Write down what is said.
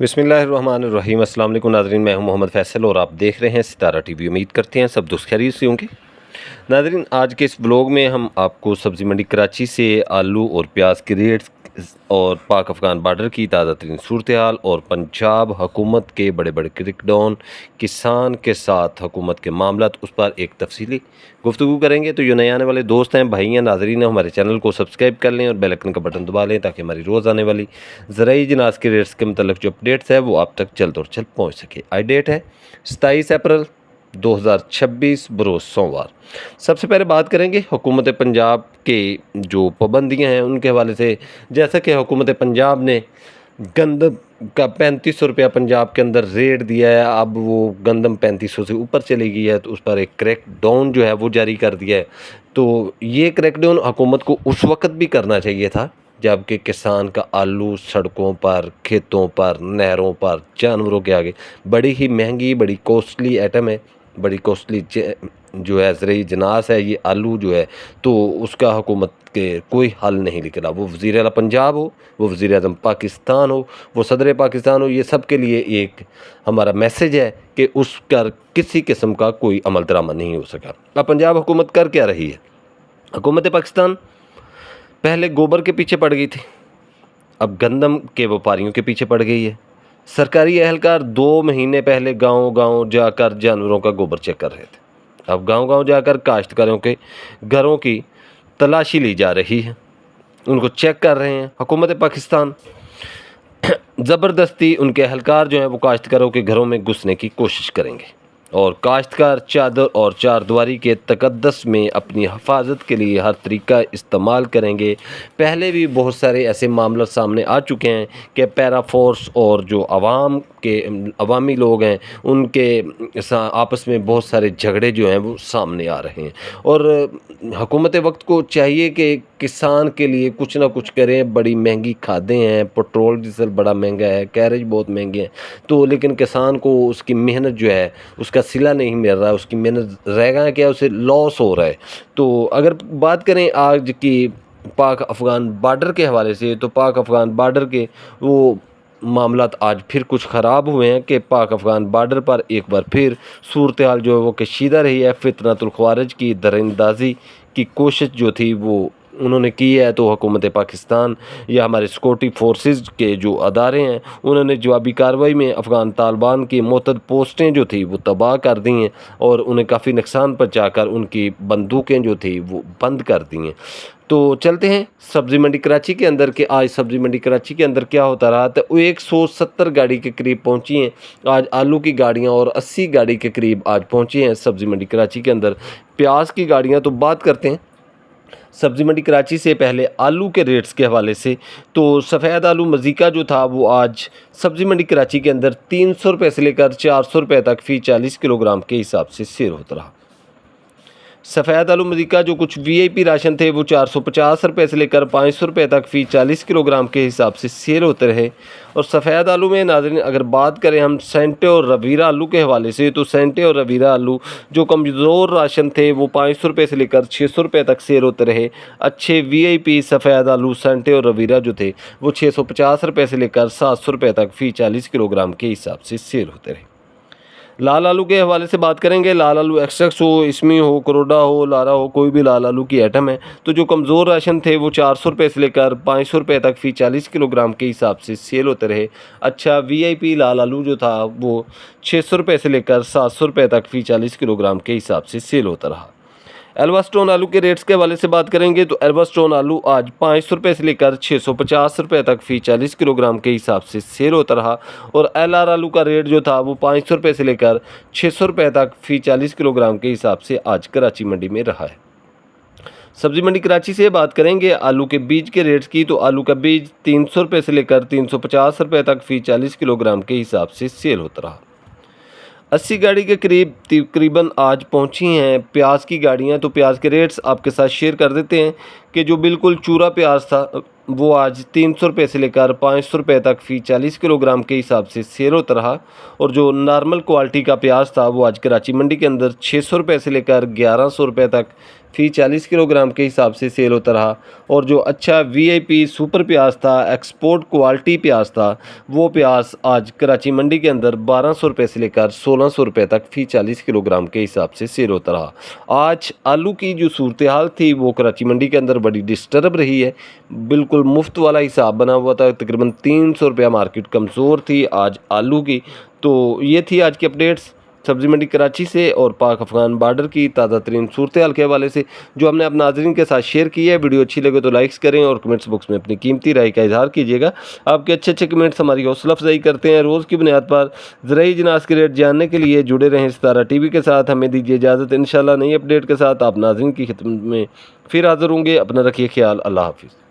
बिस्मिल्लाहिर्रहमानिर्रहीम। अस्सलाम वालेकुम नाज़रीन, मैं हूं मोहम्मद फ़ैसल और आप देख रहे हैं सितारा टीवी। उम्मीद करते हैं सब दुरुस्त खैरियत से होंगे। नाज़रीन, आज के इस ब्लॉग में हम आपको सब्ज़ी मंडी कराची से आलू और प्याज के रेट्स और पाक अफ़गान बॉर्डर की ताज़ा तरीन सूरत हाल और पंजाब हुकूमत के बड़े बड़े क्रैकडाउन, किसान के साथ हुकूमत के मामलात, उस पर एक तफसीली गुफ्तगू करेंगे। तो जो नए आने वाले दोस्त हैं, भाई हैं, नाज़रीन हैं, हमारे चैनल को सब्सक्राइब कर लें और बेल आइकन का बटन दबा लें ताकि हमारी रोज़ आने वाली ज़राई जिनास के रेट्स के मतलब जो अपडेट्स है वो आप तक जल्द और जल्द पहुँच सके। आज डेट है 27 अप्रैल 2026 बरोज़ सोमवार। सबसे पहले बात करेंगे हुकूमत पंजाब के जो पाबंदियाँ हैं उनके हवाले से। जैसा कि हुकूमत पंजाब ने गंदम का 3500 रुपया पंजाब के अंदर रेट दिया है, अब वो गंदम 3500 से ऊपर चली गई है, तो उस पर एक क्रैकडाउन जो है वो जारी कर दिया है। तो ये क्रैकडाउन हुकूमत को उस वक़्त भी करना चाहिए था जबकि किसान का आलू सड़कों पर, खेतों पर, नहरों पर, जानवरों के आगे बड़ी ही महंगी, बड़ी कॉस्टली आइटम है, बड़ी कॉस्टली जो है ज़रूरी जिनास है ये आलू जो है। तो उसका हुकूमत के कोई हल नहीं निकला। वो वज़ीर आला पंजाब हो, वो वज़ीर आज़म पाकिस्तान हो, वो सदर पाकिस्तान हो, ये सब के लिए एक हमारा मैसेज है कि उस पर किसी किस्म का कोई अमल दरामद नहीं हो सका। अब पंजाब हुकूमत कर क्या रही है? हुकूमत पाकिस्तान पहले गोबर के पीछे पड़ गई थी, अब गंदम के व्यापारियों के पीछे पड़ गई है। सरकारी एहलकार 2 महीने पहले गांव-गांव जाकर जानवरों का गोबर चेक कर रहे थे। अब गांव-गांव जाकर काश्तकारों के घरों की तलाशी ली जा रही है, उनको चेक कर रहे हैं। हुकूमत पाकिस्तान ज़बरदस्ती उनके एहलकार जो हैं वो काश्तकारों के घरों में घुसने की कोशिश करेंगे और काश्तकार चादर और चारदीवारी के तकद्दस में अपनी हिफाजत के लिए हर तरीका इस्तेमाल करेंगे। पहले भी बहुत सारे ऐसे मामले सामने आ चुके हैं कि पैरा फोर्स और जो अवामी लोग हैं उनके आपस में बहुत सारे झगड़े जो हैं वो सामने आ रहे हैं। और हुकूमत वक्त को चाहिए कि किसान के लिए कुछ ना कुछ करें। बड़ी महंगी खादें हैं, पेट्रोल डीजल बड़ा महंगा है, कैरेज बहुत महंगे हैं, तो लेकिन किसान को उसकी मेहनत जो है उसका सिला नहीं मिल रहा है, उसकी मेहनत रहेगा क्या, उसे लॉस हो रहा है। तो अगर बात करें आज की पाक अफ़गान बॉर्डर के हवाले से, तो पाक अफ़गान बॉर्डर के वो मामलात आज फिर कुछ ख़राब हुए हैं कि पाक अफ़गान बॉर्डर पर एक बार फिर सूरत हाल जो है वो कशीदा रही है। फितनतुल ख़वारिज की दरिंदाजी की कोशिश जो थी वो उन्होंने की है, तो हुकूमत पाकिस्तान या हमारे सिक्योरिटी फोर्सेस के जो अदारे हैं उन्होंने जवाबी कार्रवाई में अफ़गान तालिबान की मुतअद्दिद पोस्टें जो थी वो तबाह कर दी हैं और उन्हें काफ़ी नुकसान पहुँचाकर उनकी बंदूकें जो थी वो बंद कर दी हैं। तो चलते हैं सब्ज़ी मंडी कराची के अंदर कि आज सब्ज़ी मंडी कराची के अंदर क्या होता रहा। तो 170 गाड़ी के करीब पहुंची हैं आज आलू की गाड़ियां और 80 गाड़ी के करीब आज पहुंची हैं सब्ज़ी मंडी कराची के अंदर। प्याज की गाड़ियां तो बात करते हैं सब्ज़ी मंडी कराची से पहले आलू के रेट्स के हवाले से। तो सफ़ेद आलू मज़ीका जो था वो आज सब्ज़ी मंडी कराची के अंदर 300 रुपये से लेकर 400 रुपये तक फ़ी 40 किलोग्राम के हिसाब से सेल होता रहा। सफ़ेद आलू मज़ीका जो कुछ वीआईपी राशन थे वो 450 रुपये से लेकर 500 रुपये तक फ़ी 40 किलोग्राम के हिसाब से सेल होते रहे। और सफ़ेद आलू में नाज़रीन अगर बात करें हम सेंटे और रवीरा आलू के हवाले से, तो सेंटे और रवीरा आलू जो कमज़ोर राशन थे वो 500 रुपये से लेकर 600 रुपये तक सेल होते रहे। अच्छे वीआईपी सफ़ेद आलू सेंटे और रवीरा जो थे वो 650 रुपये से लेकर 700 रुपये तक फ़ी 40 किलोग्राम के हिसाब से सेल होते रहे। लाल आलू के हवाले से बात करेंगे। लाल आलू एक्सट्रैक्स हो, इसमी हो, करोडा हो, लारा हो, कोई भी लाल आलू की आइटम है, तो जो कमज़ोर राशन थे वो 400 रुपये से लेकर 500 रुपये तक फ़ी 40 किलोग्राम के हिसाब से सेल होते रहे। अच्छा वीआईपी लाल आलू जो था वो 600 रुपये से लेकर 700 रुपये तक फ़ी 40 किलोग्राम के हिसाब से सेल होता रहा। एल्वा स्टोन आलू के रेट्स के हवाले से बात करेंगे तो एल्वा स्टोन आलू आज 500 रुपये से लेकर 650 रुपये तक फ़ी 40 किलोग्राम के हिसाब से सेल होता रहा। और एलआर आलू का रेट जो था वो 500 रुपये से लेकर 600 रुपये तक फ़ी 40 किलोग्राम के हिसाब से आज कराची मंडी में रहा है। सब्ज़ी मंडी कराची से बात करेंगे आलू के बीज के रेट्स की, तो आलू का बीज 300 रुपये से लेकर 350 रुपये तक फ़ी 40 किलोग्राम के हिसाब से सेल होता रहा। 80 गाड़ी के करीब तकरीबन आज पहुंची हैं प्याज की गाड़ियां। तो प्याज के रेट्स आपके साथ शेयर कर देते हैं कि जो बिल्कुल चूरा प्याज था वो आज 300 रुपये से लेकर 500 रुपये तक फ़ी 40 किलोग्राम के हिसाब से सेल होता रहा। और जो नॉर्मल क्वालिटी का प्याज था वो आज कराची मंडी के अंदर 600 रुपये से लेकर 1100 रुपये तक फ़ी 40 किलोग्राम के हिसाब से सेल होता रहा। और जो अच्छा वीआईपी सुपर प्याज था, एक्सपोर्ट क्वालिटी प्याज था, वो प्याज आज कराची मंडी के अंदर 1200 रुपये से लेकर 1600 रुपये तक फ़ी 40 किलोग्राम के हिसाब से सेल होता रहा। आज आलू की जो सूरत हाल थी वो कराची मंडी के अंदर बड़ी डिस्टर्ब रही है। बिल्कुल मुफ्त वाला हिसाब बना हुआ था, तकरीबन 300 रुपया मार्केट कमज़ोर थी आज आलू की। तो ये थी आज की अपडेट्स सब्ज़ी मंडी कराची से और पाक अफ़गान बॉर्डर की ताज़ा तरीन सूरत हाल के हवाले से, जो हमने अपने नाज़रीन के साथ शेयर की है। वीडियो अच्छी लगे तो लाइक्स करें और कमेंट्स बॉक्स में अपनी कीमती राय का इजहार कीजिएगा। आपके अच्छे अच्छे कमेंट्स हमारी हौसला अफजाई करते हैं। रोज़ की बुनियाद पर ज़राई अजनास के रेट जानने के लिए जुड़े रहें सितारा टीवी के साथ। हमें दीजिए इजाज़त, इंशाल्लाह नई अपडेट के साथ आप नाज़रीन की खिदमत में फिर हाज़िर होंगे। अपना रखिए ख्याल। अल्लाह हाफ़िज़।